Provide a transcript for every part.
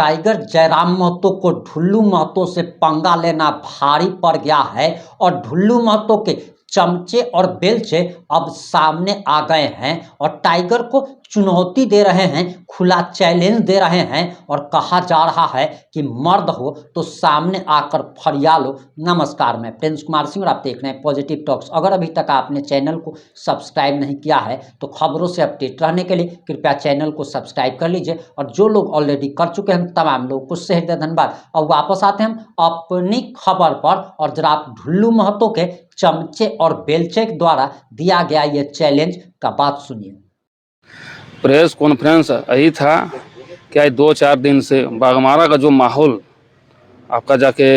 Tiger Jairam Mahato को ढुल्लू महतो से पंगा लेना भारी पड़ गया है और ढुल्लू महतो के चमचे और बेलचे अब सामने आ गए हैं और टाइगर को चुनौती दे रहे हैं, खुला चैलेंज दे रहे हैं और कहा जा रहा है कि मर्द हो तो सामने आकर फरिया लो। नमस्कार, मैं प्रिंस कुमार सिंह और आप देख रहे हैं पॉजिटिव टॉक्स। अगर अभी तक आपने चैनल को सब्सक्राइब नहीं किया है तो खबरों से अपडेट रहने के लिए कृपया चैनल को सब्सक्राइब कर लीजिए और जो लोग ऑलरेडी कर चुके हैं तमाम लोगों को से हृदय धन्यवाद। और वापस आते हैं हम अपनी खबर पर और जरा आप ढुल्लू महतो के चमचे और बेलचे द्वारा दिया गया ये चैलेंज का बात सुनिए। प्रेस कॉन्फ्रेंस यही था कि 2-4 दिन से बाघमारा का जो माहौल आपका जाके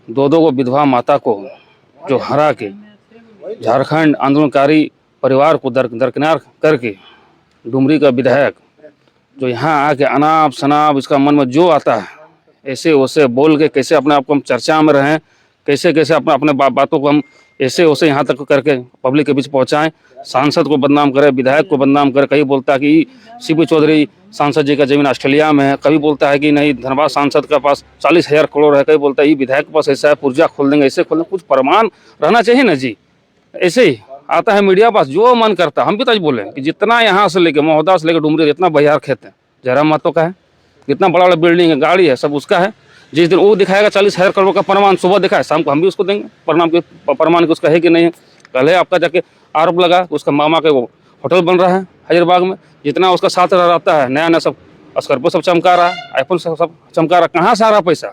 दो को विधवा माता को जो हरा के झारखंड आंदोलनकारी परिवार को दरकिनार करके डुमरी का विधायक जो यहाँ आके अनाप शनाप इसका मन में जो आता है ऐसे वैसे बोल के कैसे अपने आप को हम चर्चा में रहें, कैसे कैसे अपने बातों को हम ऐसे वैसे यहाँ तक करके पब्लिक के बीच पहुँचाएं, सांसद को बदनाम करे, विधायक को बदनाम करे। कहीं बोलता है कि सीपी चौधरी सांसद जी का जमीन ऑस्ट्रेलिया में है, कभी बोलता है कि नहीं धनबाद सांसद का पास 40,000 करोड़ है, कभी बोलता है ये विधायक के पास ऐसा है, पुर्जा खोल देंगे, ऐसे खोल देंगे। कुछ प्रमाण रहना चाहिए ना जी। ऐसे ही आता है मीडिया पास जो मन करता। हम भी तो बोले कि जितना यहाँ से लेके महोदा से लेकर डुमरी जितना बहियार खेत है जयराम महतो का है, जितना बड़ा बड़ा बिल्डिंग है, गाड़ी है, सब उसका है। जिस दिन वो दिखाएगा 40,000 करोड़ का प्रमाण, सुबह दिखाए शाम को हम भी उसको देंगे प्रमाण कि उसका है कि नहीं है। कल है आपका जाके आरोप लगा उसका मामा के वो होटल बन रहा है हजरबाग में, जितना उसका साथ रहता है नया नया सब स्कॉर्पियो सब चमका रहा है, आईफोन सब चमका रहा है। कहाँ से आ रहा पैसा,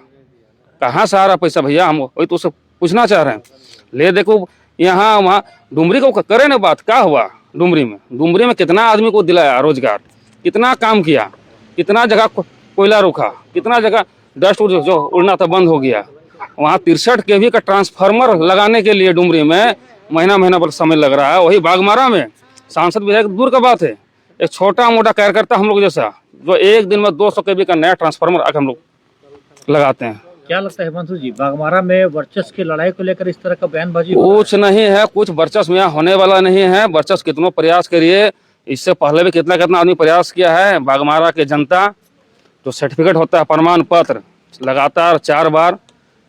कहाँ से आ रहा पैसा भैया? हम वही तो उससे पूछना चाह रहे हैं। ले देखो यहाँ वहाँ डुमरी को करे ना बात, क्या हुआ डुमरी में कितना आदमी को दिलाया रोजगार, कितना काम किया, कितना जगह कोयला रोका, कितना जगह डस्ट जो उड़ना था बंद हो गया। वहाँ 63 केवी का ट्रांसफार्मर लगाने के लिए डुमरी में महीना भर समय लग रहा है। वही बाघमारा में सांसद विधायक दूर का बात है, एक छोटा मोटा कार्यकर्ता हम लोग जैसा जो एक दिन में 200 केवी का नया ट्रांसफार्मर आकर हम लोग लगाते हैं। क्या लगता है बंधु जी, बाघमारा में वर्चस्व की लड़ाई को लेकर इस तरह का बयानबाजी? कुछ नहीं है, कुछ वर्चस्व यहाँ होने वाला नहीं है। वर्चस्व कितनों प्रयास करिए, इससे पहले भी कितना आदमी प्रयास किया है। बाघमारा के जनता जो सर्टिफिकेट होता है प्रमाण पत्र लगातार 4 बार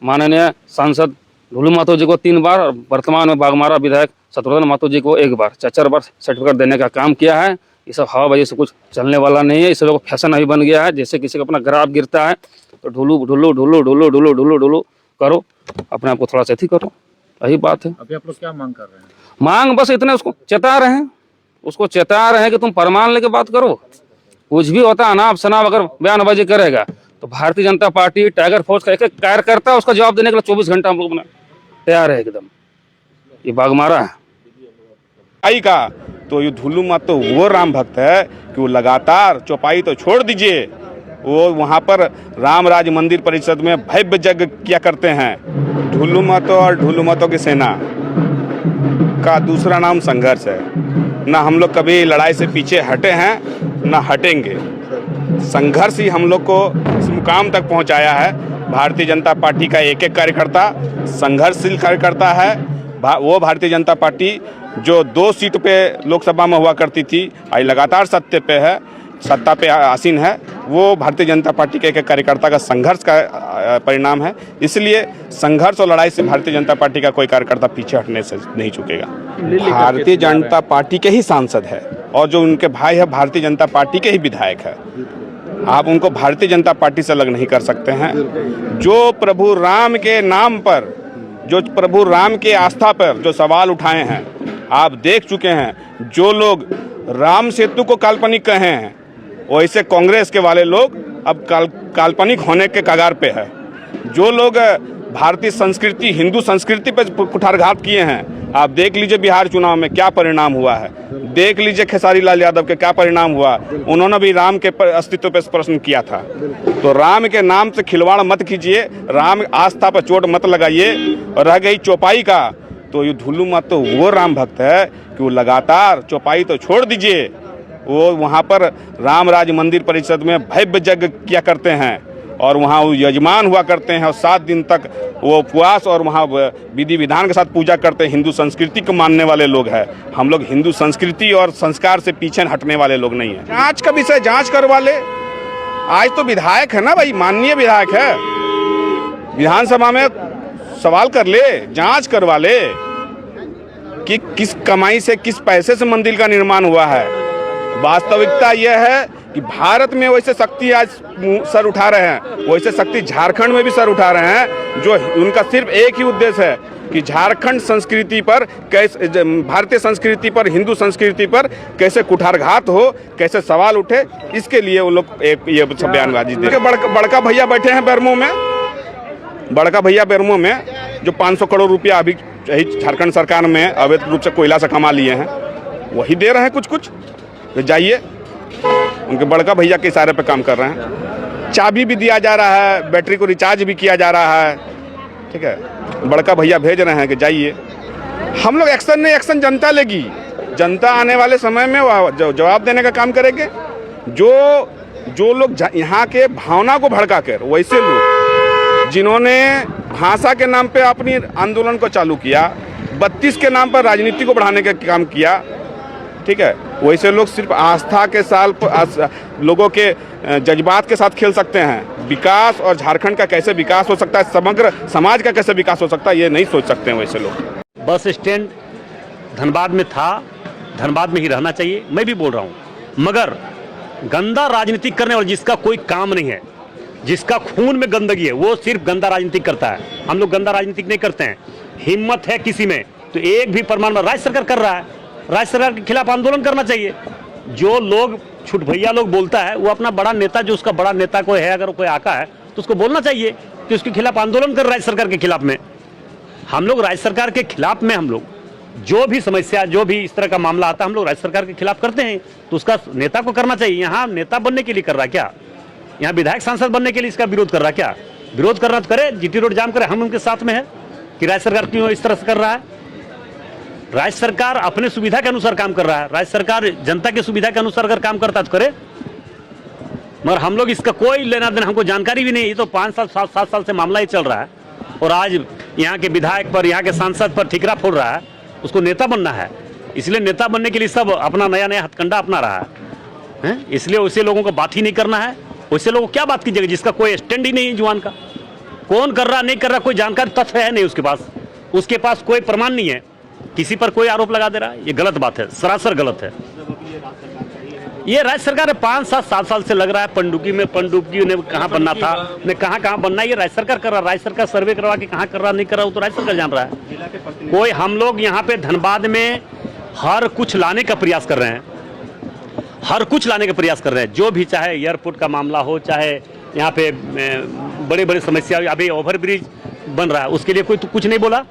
माननीय सांसद ढुल्लू महतो जी को 3 बार और वर्तमान में बाघमारा विधायक शत्रुघ्न महतो जी को 1 बार 4 बार सर्टिफिकेट देने का काम किया है। ये सब हवाबाजी से कुछ चलने वाला नहीं है। इस लोग फैशन अभी बन गया है, जैसे किसी का अपना ग्राफ गिरता है तो ढुल्लू करो, अपने आप को थोड़ा सा अथी करो, यही बात है। अभी आप लोग क्या मांग कर रहे हैं? मांग बस इतने उसको चेता रहे हैं कि तुम प्रमाण लेके बात करो। कुछ भी होता है अनाप शनाप अगर बयानबाजी करेगा तो Bharatiya Janata party tiger force का एक कार्यकर्ता उसका जवाब देने के लिए 24 घंटा हम लोग तैयार है एकदम। ये बाघमारा है आई का तो ये ढुल्लू महतो वो राम भक्त है कि वो लगातार चौपाई तो छोड़ दीजिए, वो वहाँ पर राम राज मंदिर परिषद में भव्य यज्ञ किया करते हैं। ढुल्लू महतो और ढुल्लू महतो की सेना का दूसरा नाम संघर्ष है। ना हम लोग कभी लड़ाई से पीछे हटे हैं ना हटेंगे। संघर्ष ही हम लोग को इस मुकाम तक पहुंचाया है। भारतीय जनता पार्टी का एक कार्यकर्ता संघर्षशील कार्यकर्ता है। वो भारतीय जनता पार्टी जो 2 सीट पे लोकसभा में हुआ करती थी, आज लगातार सत्ता पे आसीन है। वो भारतीय जनता पार्टी के एक कार्यकर्ता का संघर्ष का परिणाम है। इसलिए संघर्ष और लड़ाई से भारतीय जनता पार्टी का कोई कार्यकर्ता पीछे हटने से नहीं चुकेगा। भारतीय जनता पार्टी के ही सांसद है और जो उनके भाई है भारतीय जनता पार्टी के ही विधायक है। आप उनको भारतीय जनता पार्टी से अलग नहीं कर सकते हैं। जो प्रभु राम के नाम पर, जो प्रभु राम के आस्था पर जो सवाल उठाए हैं, आप देख चुके हैं। जो लोग राम सेतु को काल्पनिक कहे हैं, वैसे कांग्रेस के वाले लोग अब काल्पनिक होने के कगार पे है। जो लोग भारतीय संस्कृति, हिंदू संस्कृति पर कुठारघात किए हैं, आप देख लीजिए बिहार चुनाव में क्या परिणाम हुआ है। देख लीजिए खेसारी लाल यादव के क्या परिणाम हुआ। उन्होंने भी राम के अस्तित्व पर प्रश्न किया था। तो राम के नाम से खिलवाड़ मत कीजिए, राम आस्था पर चोट मत लगाइए। और रह गई चौपाई का, तो ये ढुल्लू महतो वो राम भक्त है कि वो लगातार चौपाई तो छोड़ दीजिए, वो वहाँ पर राम राज मंदिर परिषद में भव्य यज्ञ किया करते हैं और वहाँ वो यजमान हुआ करते हैं और 7 दिन तक वो उपवास और वहाँ विधि विधान के साथ पूजा करते हैं। हिंदू संस्कृति को मानने वाले लोग हैं हम लोग। हिंदू संस्कृति और संस्कार से पीछे हटने वाले लोग नहीं हैं। जांच का विषय जांच करवा ले, आज तो विधायक है ना भाई, माननीय विधायक है, विधानसभा में सवाल कर ले, जांच करवा ले कि किस कमाई से, किस पैसे से मंदिर का निर्माण हुआ है। वास्तविकता यह है कि भारत में वैसे शक्ति आज सर उठा रहे हैं, वैसे शक्ति झारखंड में भी सर उठा रहे हैं, जो उनका सिर्फ एक ही उद्देश्य है कि झारखंड संस्कृति पर कैसे, भारतीय संस्कृति पर, हिंदू संस्कृति पर कैसे कुठारघात हो, कैसे सवाल उठे, इसके लिए वो लोग एक ये बयानबाजी दे। बड़का भैया बैठे हैं बेरमो में, बड़का भैया बेरमो में जो 500 करोड़ रुपया अभी झारखंड सरकार में अवैध रूप से कोयला से कमा लिए हैं, वही दे रहे हैं कुछ कुछ। तो जाइए, उनके बड़का भैया के इशारे पे काम कर रहे हैं। चाबी भी दिया जा रहा है, बैटरी को रिचार्ज भी किया जा रहा है, ठीक है। बड़का भैया भेज रहे हैं कि जाइए। हम लोग एक्शन नहीं, एक्शन जनता लेगी। जनता आने वाले समय में जवाब देने का काम करेंगे। जो लोग यहाँ के भावना को भड़का कर, वैसे लोग जिन्होंने भाषा के नाम पे अपनी आंदोलन को चालू किया, 32 के नाम पर राजनीति को बढ़ाने का काम किया, ठीक है, वैसे लोग सिर्फ आस्था के साल लोगों के जज्बात के साथ खेल सकते हैं। विकास और झारखंड का कैसे विकास हो सकता है, समग्र समाज का कैसे विकास हो सकता है, ये नहीं सोच सकते हैं वैसे लोग। बस स्टैंड धनबाद में था, धनबाद में ही रहना चाहिए, मैं भी बोल रहा हूँ, मगर गंदा राजनीति करने वाला जिसका कोई काम नहीं है, जिसका खून में गंदगी है, वो सिर्फ गंदा राजनीति करता है। हम लोग गंदा राजनीति नहीं करते हैं। हिम्मत है किसी में तो एक भी प्रमाण राज्य सरकार कर रहा है, राज्य सरकार के खिलाफ आंदोलन करना चाहिए। जो लोग छुट भैया लोग बोलता है, वो अपना बड़ा नेता, जो उसका बड़ा नेता कोई है, अगर कोई आका है तो उसको बोलना चाहिए कि उसके खिलाफ आंदोलन कर राज्य सरकार के खिलाफ में। हम लोग राज्य सरकार के खिलाफ में, हम लोग जो भी समस्या, जो भी इस तरह का मामला आता है, हम लोग राज्य सरकार के खिलाफ करते हैं, तो उसका नेता को करना चाहिए। यहाँ नेता बनने के लिए कर रहा है क्या? यहाँ विधायक सांसद बनने के लिए इसका विरोध कर रहा है क्या? विरोध करना तो करे, जीटी रोड जाम करे, हम उनके साथ में है कि राज्य सरकार क्यों इस तरह से कर रहा है। राज्य सरकार अपने सुविधा के अनुसार काम कर रहा है, राज्य सरकार जनता के सुविधा के अनुसार अगर काम करता तो करे, मगर हम लोग इसका कोई लेना देना, हमको जानकारी भी नहीं। ये तो 5 साल 7 साल से मामला ही चल रहा है, और आज यहाँ के विधायक पर, यहाँ के सांसद पर ठिकरा फोड़ रहा है। उसको नेता बनना है, इसलिए नेता बनने के लिए सब अपना नया नया हथकंडा अपना रहा है। इसलिए वैसे लोगों को बात ही नहीं करना है। वैसे लोगों को क्या बात कीजिएगा जिसका कोई स्टैंड ही नहीं है जुबान का? कौन कर रहा नहीं कर रहा कोई जानकारी तथ्य है नहीं उसके पास कोई प्रमाण नहीं है, किसी पर कोई आरोप लगा दे रहा है। ये गलत बात है, सरासर गलत है। ये राज्य सरकार है 5-7 साल से लग रहा है। पनडुब्बी ने कहाँ बनना था, ने कहाँ बनना, ये राज्य सरकार कर रहा है। राज्य सरकार सर्वे करवा के कहाँ कर रहा नहीं कर रहा, वो तो राज्य सरकार जान रहा है। कोई हम लोग यहाँ पे धनबाद में हर कुछ लाने का प्रयास कर रहे हैं, हर कुछ लाने का प्रयास कर रहे हैं। जो भी, चाहे एयरपोर्ट का मामला हो, चाहे यहाँ पे बड़े बड़े समस्या, अभी ओवरब्रिज बन रहा है, उसके लिए कोई तो कुछ नहीं बोला।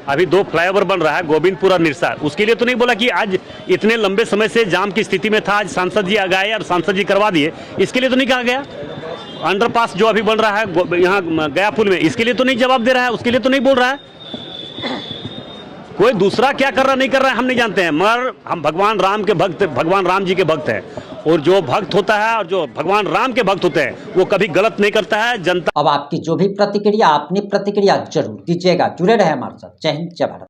अभी 2 फ्लाईओवर बन रहा है, गोविंदपुर और निरसा, उसके लिए तो नहीं बोला कि आज इतने लंबे समय से जाम की स्थिति में था, आज सांसद जी आ गए और सांसद जी करवा दिए, इसके लिए तो नहीं कहा गया। अंडरपास जो अभी बन रहा है यहाँ गया पुल में, इसके लिए तो नहीं जवाब दे रहा है, उसके लिए तो नहीं बोल रहा है। कोई दूसरा क्या कर रहा नहीं कर रहा है हम नहीं जानते हैं, मगर हम भगवान राम के भक्त, भगवान राम जी के भक्त हैं, और जो भक्त होता है और जो भगवान राम के भक्त होते हैं वो कभी गलत नहीं करता है। जनता अब आपकी जो भी प्रतिक्रिया, अपनी प्रतिक्रिया जरूर दीजिएगा। जुड़े रहे हमारे साथ। जय हिंद, जय भारत।